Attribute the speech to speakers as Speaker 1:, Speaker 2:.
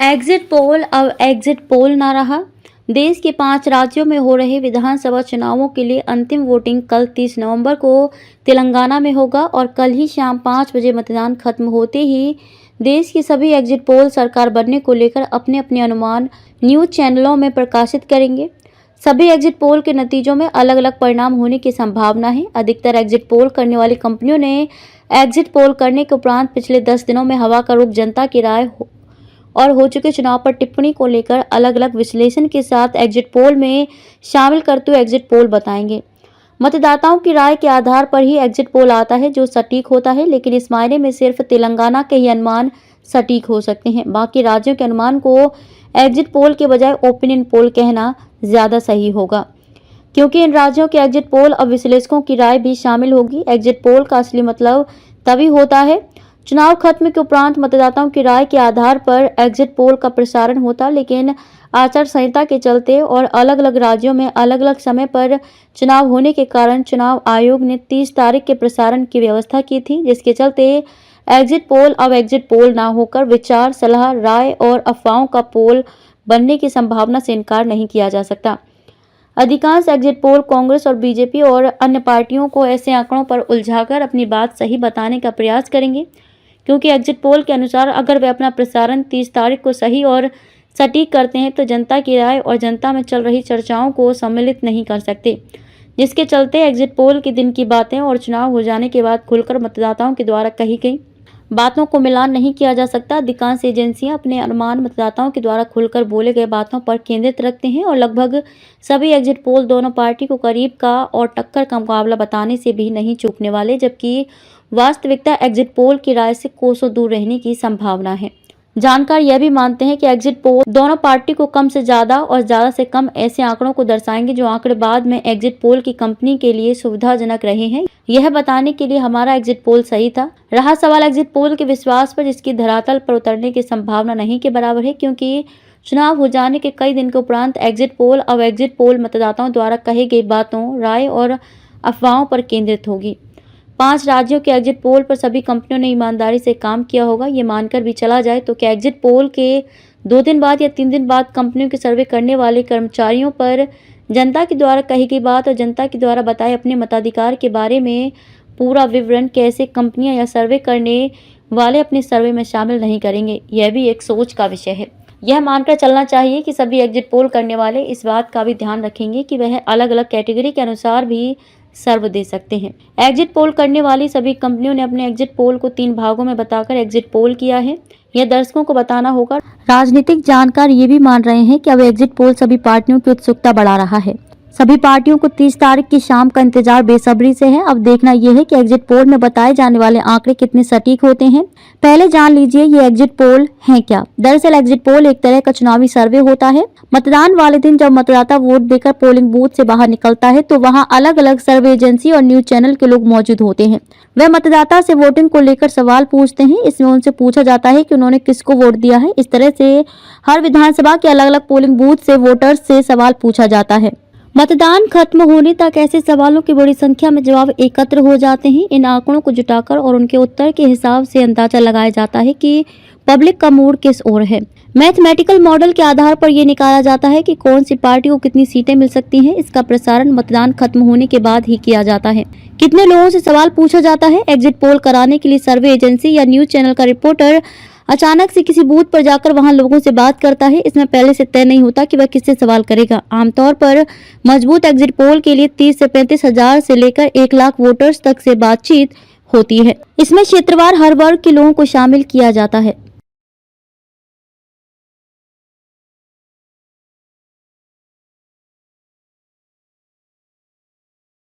Speaker 1: Exit poll अब exit poll ना रहा। देश के 5 राज्यों में हो रहे विधानसभा चुनावों के लिए अंतिम वोटिंग कल 30 नवंबर को तेलंगाना में होगा और कल ही शाम 5 बजे मतदान खत्म होते ही देश के सभी एग्जिट पोल सरकार बनने को लेकर अपने अपने अनुमान न्यूज चैनलों में प्रकाशित करेंगे। सभी एग्जिट पोल के नतीजों में अलग अलग परिणाम होने की संभावना है। अधिकतर एग्जिट पोल करने वाली कंपनियों ने एग्जिट पोल करने के उपरांत पिछले 10 दिनों में हवा का रुख, जनता की राय और हो चुके चुनाव पर टिप्पणी को लेकर अलग अलग विश्लेषण के साथ एग्जिट पोल में शामिल करते हुए एग्जिट पोल बताएंगे। मतदाताओं की राय के आधार पर ही एग्जिट पोल आता है जो सटीक होता है, लेकिन इस मायने में सिर्फ तेलंगाना के ही अनुमान सटीक हो सकते हैं। बाकी राज्यों के अनुमान को एग्जिट पोल के बजाय ओपिनियन पोल कहना ज्यादा सही होगा, क्योंकि इन राज्यों के एग्जिट पोल अब विश्लेषकों की राय भी शामिल होगी। एग्जिट पोल का असली मतलब तभी होता है चुनाव खत्म के उपरांत मतदाताओं की राय के आधार पर एग्जिट पोल का प्रसारण होता, लेकिन आचार संहिता के चलते और अलग अलग राज्यों में अलग अलग समय पर चुनाव होने के कारण चुनाव आयोग ने 30 तारीख के प्रसारण की व्यवस्था की थी, जिसके चलते एग्जिट पोल अब एग्जिट पोल ना होकर विचार, सलाह, राय और अफवाहों का पोल बनने की संभावना से इनकार नहीं किया जा सकता। अधिकांश एग्जिट पोल कांग्रेस और बीजेपी और अन्य पार्टियों को ऐसे आंकड़ों पर उलझाकर अपनी बात सही बताने का प्रयास करेंगे, क्योंकि एग्जिट पोल के अनुसार अगर वे अपना प्रसारण 30 तारीख को सही और सटीक करते हैं तो जनता की राय और जनता में चल रही चर्चाओं को सम्मिलित नहीं कर सकते, जिसके चलते एग्जिट पोल के दिन की बातें और चुनाव हो जाने के बाद खुलकर मतदाताओं के द्वारा कही गई बातों को मिलान नहीं किया जा सकता। अधिकांश एजेंसियां अपने अनुमान मतदाताओं के द्वारा खुलकर बोले गए बातों पर केंद्रित रखते हैं और लगभग सभी एग्जिट पोल दोनों पार्टी को करीब का और टक्कर का मुकाबला बताने से भी नहीं चूकने वाले, जबकि वास्तविकता एग्जिट पोल की राय से कोसों दूर रहने की संभावना है। जानकार यह भी मानते हैं कि एग्जिट पोल दोनों पार्टी को कम से ज्यादा और ज्यादा से कम ऐसे आंकड़ों को दर्शाएंगे जो आंकड़े बाद में एग्जिट पोल की कंपनी के लिए सुविधाजनक रहे हैं। यह बताने के लिए हमारा एग्जिट पोल सही था। रहा सवाल एग्जिट पोल के विश्वास पर, जिसकी धरातल पर उतरने की संभावना नहीं के बराबर है, क्योंकि चुनाव हो जाने के कई दिन के उपरांत एग्जिट पोल अब एग्जिट पोल मतदाताओं द्वारा कही गई बातों, राय और अफवाहों पर केंद्रित होगी। 5 राज्यों के एग्जिट पोल पर सभी कंपनियों ने ईमानदारी से काम किया होगा। ये मानकर भी चला जाए तो क्या एग्जिट पोल के 2 दिन बाद या 3 दिन बाद कंपनियों के सर्वे करने वाले कर्मचारियों पर जनता के द्वारा कही गई बात और जनता के द्वारा बताए अपने मताधिकार के बारे में पूरा विवरण कैसे कंपनियां या सर्वे करने वाले अपने सर्वे में शामिल नहीं करेंगे? यह भी एक सोच का विषय है। यह मानकर चलना चाहिए कि सभी एग्जिट पोल करने वाले इस बात का भी ध्यान रखेंगे कि वह अलग अलग कैटेगरी के अनुसार भी सर्व दे सकते हैं। एग्जिट पोल करने वाली सभी कंपनियों ने अपने एग्जिट पोल को 3 भागों में बताकर एग्जिट पोल किया है। यह दर्शकों को बताना होगा। राजनीतिक जानकार ये भी मान रहे हैं कि अब एग्जिट पोल सभी पार्टियों की उत्सुकता बढ़ा रहा है। सभी पार्टियों को 30 तारीख की शाम का इंतजार बेसब्री से है। अब देखना यह है कि एग्जिट पोल में बताए जाने वाले आंकड़े कितने सटीक होते हैं। पहले जान लीजिए ये एग्जिट पोल हैं क्या। दरअसल एग्जिट पोल एक तरह का चुनावी सर्वे होता है। मतदान वाले दिन जब मतदाता वोट देकर पोलिंग बूथ से बाहर निकलता है तो वहां अलग अलग सर्वे एजेंसी और न्यूज चैनल के लोग मौजूद होते हैं। वह मतदाता से वोटिंग को लेकर सवाल पूछते हैं। इसमें उनसे पूछा जाता है कि उन्होंने किसको वोट दिया है। इस तरह से हर विधानसभा के अलग अलग पोलिंग बूथ से वोटर्स से सवाल पूछा जाता है। मतदान खत्म होने तक ऐसे सवालों की बड़ी संख्या में जवाब एकत्र हो जाते हैं। इन आंकड़ों को जुटाकर और उनके उत्तर के हिसाब से अंदाजा लगाया जाता है कि पब्लिक का मूड किस ओर है। मैथमेटिकल मॉडल के आधार पर यह निकाला जाता है कि कौन सी पार्टी को कितनी सीटें मिल सकती हैं। इसका प्रसारण मतदान खत्म होने के बाद ही किया जाता है। कितने लोगों से सवाल पूछा जाता है। एग्जिट पोल कराने के लिए सर्वे एजेंसी या न्यूज चैनल का रिपोर्टर अचानक से किसी बूथ पर जाकर वहां लोगों से बात करता है। इसमें पहले से तय नहीं होता कि वह किससे सवाल करेगा। आमतौर पर मजबूत एग्जिट पोल के लिए 30 से 35 हजार से लेकर 1 लाख वोटर्स तक से बातचीत होती है। इसमें क्षेत्रवार हर वर्ग के लोगों को शामिल किया जाता है।